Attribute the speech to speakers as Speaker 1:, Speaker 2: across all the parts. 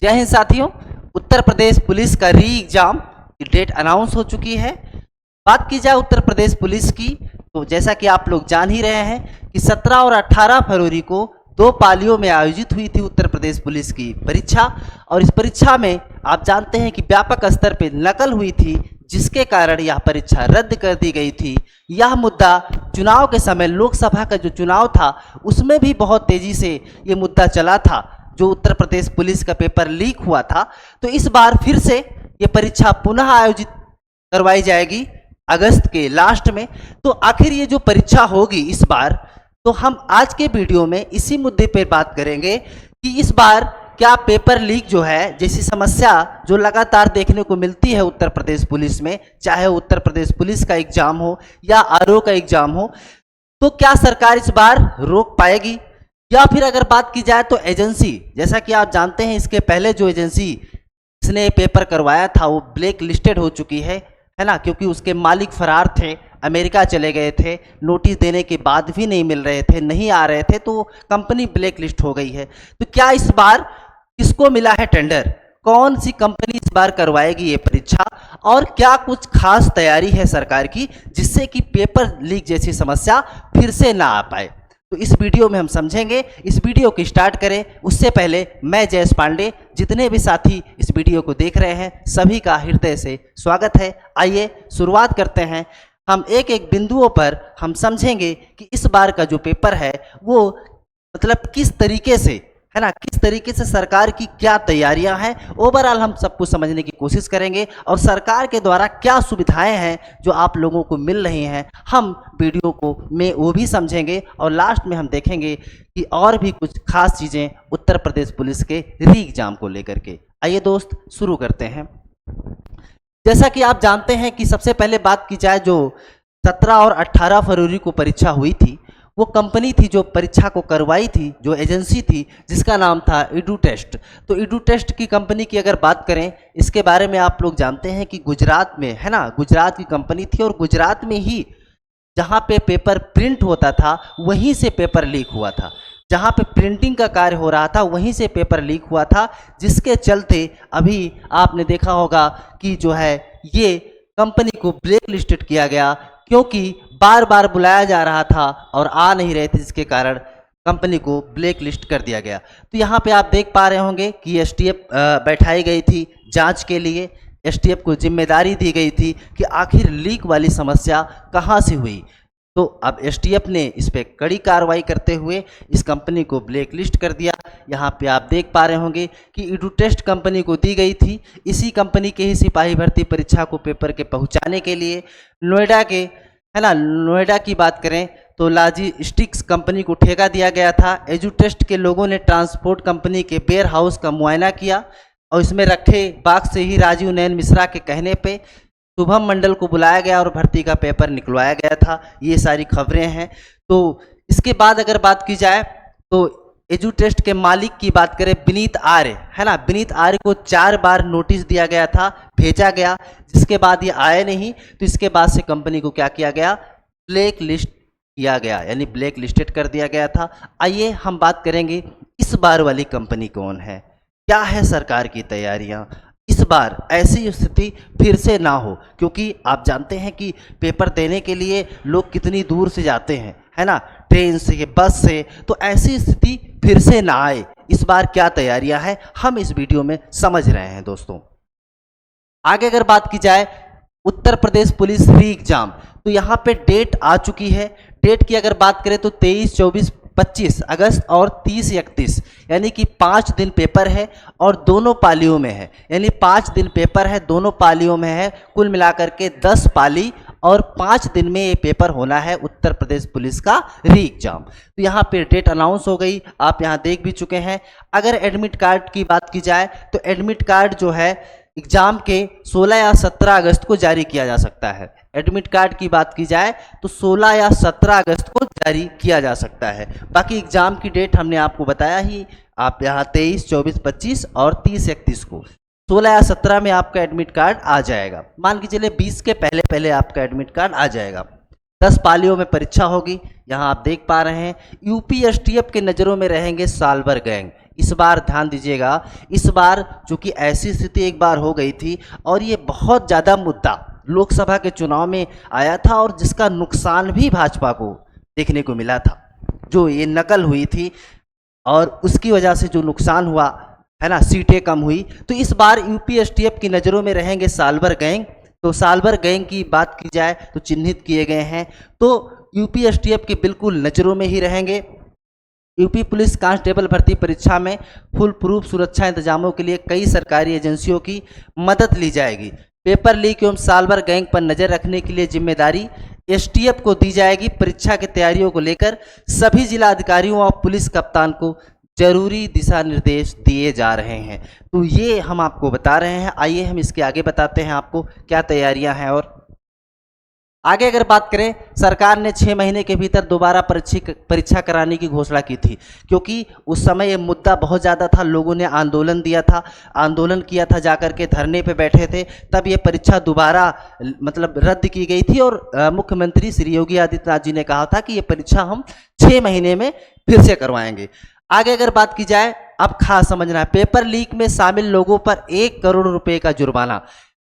Speaker 1: जय हिंद साथियों। उत्तर प्रदेश पुलिस का री एग्जाम की डेट अनाउंस हो चुकी है। बात की जाए उत्तर प्रदेश पुलिस की तो जैसा कि आप लोग जान ही रहे हैं कि 17 और 18 फरवरी को दो पालियों में आयोजित हुई थी उत्तर प्रदेश पुलिस की परीक्षा। और इस परीक्षा में आप जानते हैं कि व्यापक स्तर पर नकल हुई थी, जिसके कारण यह परीक्षा रद्द कर दी गई थी। यह मुद्दा चुनाव के समय लोकसभा का जो चुनाव था उसमें भी बहुत तेजी से ये मुद्दा चला था, जो उत्तर प्रदेश पुलिस का पेपर लीक हुआ था। तो इस बार फिर से ये परीक्षा पुनः आयोजित करवाई जाएगी अगस्त के लास्ट में। तो आखिर ये जो परीक्षा होगी इस बार, तो हम आज के वीडियो में इसी मुद्दे पर बात करेंगे कि इस बार क्या पेपर लीक जो है जैसी समस्या जो लगातार देखने को मिलती है उत्तर प्रदेश पुलिस में, चाहे उत्तर प्रदेश पुलिस का एग्जाम हो या आरओ का एग्जाम हो, तो क्या सरकार इस बार रोक पाएगी? या फिर अगर बात की जाए तो एजेंसी, जैसा कि आप जानते हैं इसके पहले जो एजेंसी इसने पेपर करवाया था वो ब्लैक लिस्टेड हो चुकी है ना, क्योंकि उसके मालिक फरार थे, अमेरिका चले गए थे, नोटिस देने के बाद भी नहीं मिल रहे थे, नहीं आ रहे थे, तो कंपनी ब्लैक लिस्ट हो गई है। तो क्या इस बार किसको मिला है टेंडर, कौन सी कंपनी इस बार करवाएगी ये परीक्षा, और क्या कुछ खास तैयारी है सरकार की जिससे कि पेपर लीक जैसी समस्या फिर से ना आ पाए, तो इस वीडियो में हम समझेंगे। इस वीडियो को स्टार्ट करें उससे पहले मैं जयेश पांडे, जितने भी साथी इस वीडियो को देख रहे हैं सभी का हृदय से स्वागत है। आइए शुरुआत करते हैं। हम एक एक बिंदुओं पर हम समझेंगे कि इस बार का जो पेपर है वो मतलब किस तरीके से है ना, किस तरीके से सरकार की क्या तैयारियां हैं, ओवरऑल हम सब कुछ समझने की कोशिश करेंगे और सरकार के द्वारा क्या सुविधाएं हैं जो आप लोगों को मिल रही हैं, हम वीडियो को में वो भी समझेंगे। और लास्ट में हम देखेंगे कि और भी कुछ खास चीज़ें उत्तर प्रदेश पुलिस के री एग्जाम को लेकर के। आइए दोस्त शुरू करते हैं। जैसा कि आप जानते हैं कि सबसे पहले बात की जाए, जो 17 और 18 फरवरी को परीक्षा हुई थी, वो कंपनी थी जो परीक्षा को करवाई थी, जो एजेंसी थी जिसका नाम था एडुटेस्ट। तो एडुटेस्ट की कंपनी की अगर बात करें, इसके बारे में आप लोग जानते हैं कि गुजरात में है ना, गुजरात की कंपनी थी और गुजरात में ही जहाँ पे पेपर प्रिंट होता था वहीं से पेपर लीक हुआ था, जहाँ पे प्रिंटिंग का कार्य हो रहा था वहीं से पेपर लीक हुआ था, जिसके चलते अभी आपने देखा होगा कि जो है ये कंपनी को ब्लैक लिस्टेड किया गया, क्योंकि बार बार बुलाया जा रहा था और आ नहीं रहे थे, जिसके कारण कंपनी को ब्लैक लिस्ट कर दिया गया। तो यहाँ पे आप देख पा रहे होंगे कि एसटीएफ बैठाई गई थी जांच के लिए। एसटीएफ को जिम्मेदारी दी गई थी कि आखिर लीक वाली समस्या कहाँ से हुई। तो अब एसटीएफ ने इस पर कड़ी कार्रवाई करते हुए इस कंपनी को ब्लैक लिस्ट कर दिया। यहाँ पे आप देख पा रहे होंगे कि एडुटेस्ट कंपनी को दी गई थी। इसी कंपनी के ही सिपाही भर्ती परीक्षा को पेपर के पहुँचाने के लिए नोएडा के है ना, नोएडा की बात करें तो लॉजिस्टिक्स कंपनी को ठेका दिया गया था। एजुटेस्ट के लोगों ने ट्रांसपोर्ट कंपनी के वेयर हाउस का मुआयना किया और इसमें रखे बाक्स से ही राजीव नयन मिश्रा के कहने पे शुभम मंडल को बुलाया गया और भर्ती का पेपर निकलवाया गया था। ये सारी खबरें हैं। तो इसके बाद अगर बात की जाए तो एजुटेस्ट के मालिक की बात करें, विनीत आर्य है ना, विनीत आर्य को 4 बार नोटिस दिया गया था, भेजा गया, जिसके बाद ये आए नहीं। तो इसके बाद से कंपनी को क्या किया गया, ब्लैक लिस्ट किया गया, यानी ब्लैक लिस्टेड कर दिया गया था। आइए हम बात करेंगे इस बार वाली कंपनी कौन है, क्या है सरकार की तैयारियां इस बार ऐसी स्थिति फिर से ना हो, क्योंकि आप जानते हैं कि पेपर देने के लिए लोग कितनी दूर से जाते हैं है ना, ट्रेन से, बस से। तो ऐसी स्थिति फिर से ना आए, इस बार क्या तैयारियां हैं हम इस वीडियो में समझ रहे हैं दोस्तों। आगे अगर बात की जाए उत्तर प्रदेश पुलिस री एग्जाम, तो यहाँ पे डेट आ चुकी है। डेट की अगर बात करें तो 23, 24, 25 अगस्त और 30, 31, यानी कि 5 दिन पेपर है और दोनों पालियों में है, यानी 5 दिन पेपर है, दोनों पालियों में है, कुल मिलाकर के 10 पाली और 5 दिन में ये पेपर होना है उत्तर प्रदेश पुलिस का री एग्जाम। तो यहाँ पे डेट अनाउंस हो गई, आप यहाँ देख भी चुके हैं। अगर एडमिट कार्ड की बात की जाए तो एडमिट कार्ड जो है एग्जाम के 16 या 17 अगस्त को जारी किया जा सकता है। एडमिट कार्ड की बात की जाए तो 16 या 17 अगस्त को जारी किया जा सकता है। बाकी एग्जाम की डेट हमने आपको बताया ही, आप यहाँ 23, 24, 25 और 30, 31 को 16 या 17 में आपका एडमिट कार्ड आ जाएगा। मान के चलिए 20 के पहले पहले आपका एडमिट कार्ड आ जाएगा। 10 पालियों में परीक्षा होगी, यहाँ आप देख पा रहे हैं। यूपी एसटीएफ के नज़रों में रहेंगे सालभर गैंग, इस बार ध्यान दीजिएगा, इस बार चूंकि ऐसी स्थिति एक बार हो गई थी और ये बहुत ज़्यादा मुद्दा लोकसभा के चुनाव में आया था और जिसका नुकसान भी भाजपा को देखने को मिला था, जो ये नकल हुई थी और उसकी वजह से जो नुकसान हुआ है ना, सीटें कम हुई। तो इस बार यूपी एसटीएफ की नज़रों में रहेंगे सालभर गैंग। तो सालभर गैंग की बात की जाए तो चिन्हित किए गए हैं, तो यूपी एसटीएफ की बिल्कुल नज़रों में ही रहेंगे। यूपी पुलिस कांस्टेबल भर्ती परीक्षा में फुल प्रूफ सुरक्षा इंतजामों के लिए कई सरकारी एजेंसियों की मदद ली जाएगी। पेपर लीक एवं सालभर गैंग पर नज़र रखने के लिए जिम्मेदारी एसटीएफ को दी जाएगी। परीक्षा की तैयारियों को लेकर सभी जिला अधिकारियों और पुलिस कप्तान को जरूरी दिशा निर्देश दिए जा रहे हैं। तो ये हम आपको बता रहे हैं। आइए हम इसके आगे बताते हैं आपको क्या तैयारियां हैं। और आगे अगर बात करें, सरकार ने 6 महीने के भीतर दोबारा परीक्षा कराने की घोषणा की थी, क्योंकि उस समय ये मुद्दा बहुत ज़्यादा था। लोगों ने आंदोलन किया था, जाकर के धरने पे बैठे थे, तब ये परीक्षा दोबारा मतलब रद्द की गई थी। और मुख्यमंत्री श्री योगी आदित्यनाथ जी ने कहा था कि ये परीक्षा हम 6 महीने में फिर से करवाएंगे। आगे अगर बात की जाए, अब खास समझना है, पेपर लीक में शामिल लोगों पर 1 करोड़ रुपए का जुर्माना।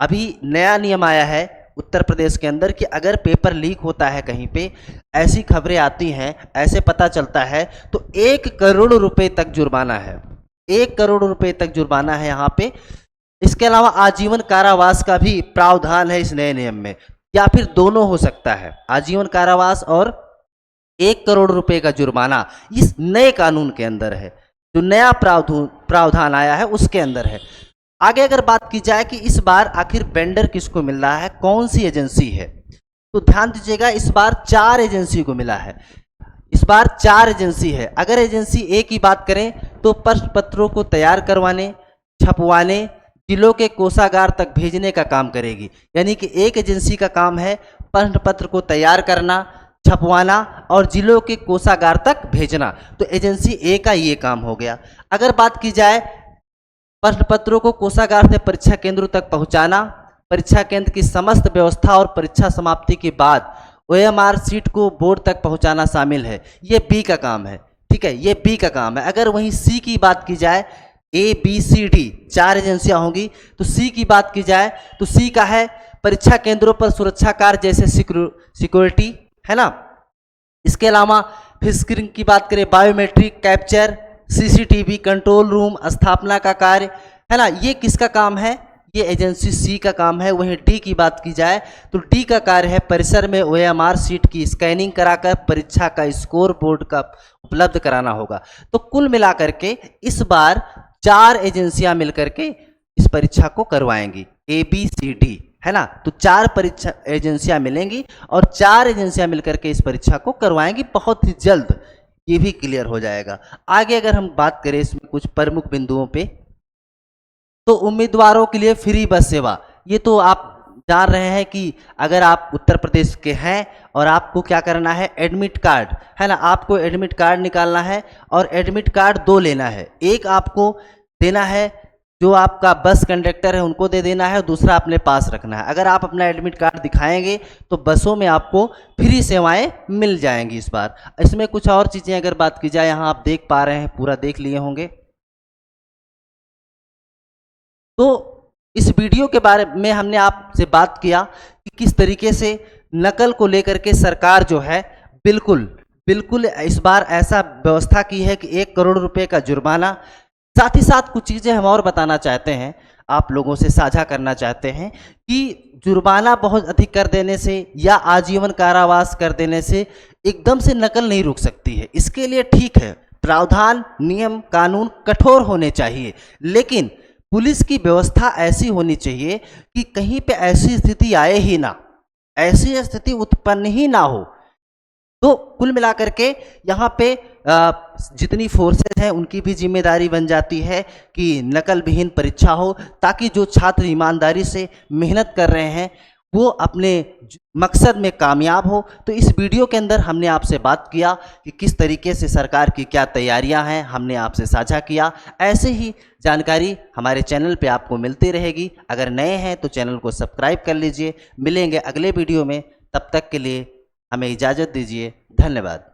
Speaker 1: अभी नया नियम आया है उत्तर प्रदेश के अंदर कि अगर पेपर लीक होता है कहीं पे, ऐसी खबरें आती हैं, ऐसे पता चलता है, तो 1 करोड़ रुपए तक जुर्माना है। 1 करोड़ रुपए तक जुर्माना है यहाँ पे। इसके अलावा आजीवन कारावास का भी प्रावधान है इस नए नियम में, या फिर दोनों हो सकता है, आजीवन कारावास और 1 करोड़ रुपए का जुर्माना इस नए कानून के अंदर है। जो नया प्रावधान आया है उसके अंदर है। आगे अगर बात की जाए कि इस बार आखिर वेंडर किसको मिल रहा है, कौन सी एजेंसी है, तो ध्यान दीजिएगा, इस बार 4 एजेंसी को मिला है। इस बार 4 एजेंसी है। अगर एजेंसी ए की बात करें तो प्रश्न पत्रों को तैयार करवाने, छपवाने, जिलों के कोषागार तक भेजने का काम करेगी। यानी कि एक एजेंसी का काम है प्रश्न पत्र को तैयार करना, छपवाना और जिलों के कोषागार तक भेजना। तो एजेंसी ए का ये काम हो गया। अगर बात की जाए प्रश्न पत्रों को कोषागार से परीक्षा केंद्रों तक पहुंचाना, परीक्षा केंद्र की समस्त व्यवस्था और परीक्षा समाप्ति के बाद ओएमआर सीट को बोर्ड तक पहुंचाना शामिल है। ये बी का काम है, ठीक है, ये बी का काम है। अगर वहीं सी की बात की जाए, ए बी सी डी 4 एजेंसियां होंगी, तो सी की बात की जाए तो सी का है परीक्षा केंद्रों पर सुरक्षा कार्य जैसे सिक्योरिटी, है ना। इसके अलावा फिर स्क्रीन की बात करें, biometric capture, CCTV control room स्थापना का कार्य, है ना, ये किसका काम है, ये एजेंसी सी का काम है। वहीं डी की बात की जाए तो डी का कार्य है परिसर में ओएमआर सीट की स्कैनिंग कराकर परीक्षा का स्कोर बोर्ड का उपलब्ध कराना होगा। तो कुल मिलाकर के इस बार 4 एजेंसियां मिलकर के इस परीक्षा को करवाएंगी, ए बी सी डी, है ना। तो 4 परीक्षा एजेंसियां मिलेंगी और 4 एजेंसियां मिलकर के इस परीक्षा को करवाएंगी। बहुत ही जल्द ये भी क्लियर हो जाएगा। आगे अगर हम बात करें इसमें कुछ प्रमुख बिंदुओं पे, तो उम्मीदवारों के लिए फ्री बस सेवा। ये तो आप जान रहे हैं कि अगर आप उत्तर प्रदेश के हैं और आपको क्या करना है, एडमिट कार्ड, है ना, आपको एडमिट कार्ड निकालना है और एडमिट कार्ड 2 लेना है। एक आपको देना है जो आपका बस कंडक्टर है उनको दे देना है, दूसरा अपने पास रखना है। अगर आप अपना एडमिट कार्ड दिखाएंगे तो बसों में आपको फ्री सेवाएं मिल जाएंगी इस बार। इसमें कुछ और चीज़ें अगर बात की जाए, यहाँ आप देख पा रहे हैं, पूरा देख लिए होंगे। तो इस वीडियो के बारे में हमने आपसे बात किया कि किस तरीके से नकल को लेकर के सरकार जो है बिल्कुल इस बार ऐसा व्यवस्था की है कि 1 करोड़ रुपए का जुर्माना। साथ ही साथ कुछ चीज़ें हम और बताना चाहते हैं, आप लोगों से साझा करना चाहते हैं कि जुर्माना बहुत अधिक कर देने से या आजीवन कारावास कर देने से एकदम से नकल नहीं रुक सकती है। इसके लिए ठीक है, प्रावधान, नियम, कानून कठोर होने चाहिए, लेकिन पुलिस की व्यवस्था ऐसी होनी चाहिए कि कहीं पे ऐसी स्थिति आए ही ना, ऐसी स्थिति उत्पन्न ही ना हो। तो कुल मिलाकर के यहाँ पे जितनी फोर्सेस हैं उनकी भी जिम्मेदारी बन जाती है कि नकल विहीन परीक्षा हो, ताकि जो छात्र ईमानदारी से मेहनत कर रहे हैं वो अपने मकसद में कामयाब हो। तो इस वीडियो के अंदर हमने आपसे बात किया कि किस तरीके से सरकार की क्या तैयारियां हैं, हमने आपसे साझा किया। ऐसे ही जानकारी हमारे चैनल पे आपको मिलती रहेगी। अगर नए हैं तो चैनल को सब्सक्राइब कर लीजिए। मिलेंगे अगले वीडियो में, तब तक के लिए हमें इजाज़त दीजिए। धन्यवाद।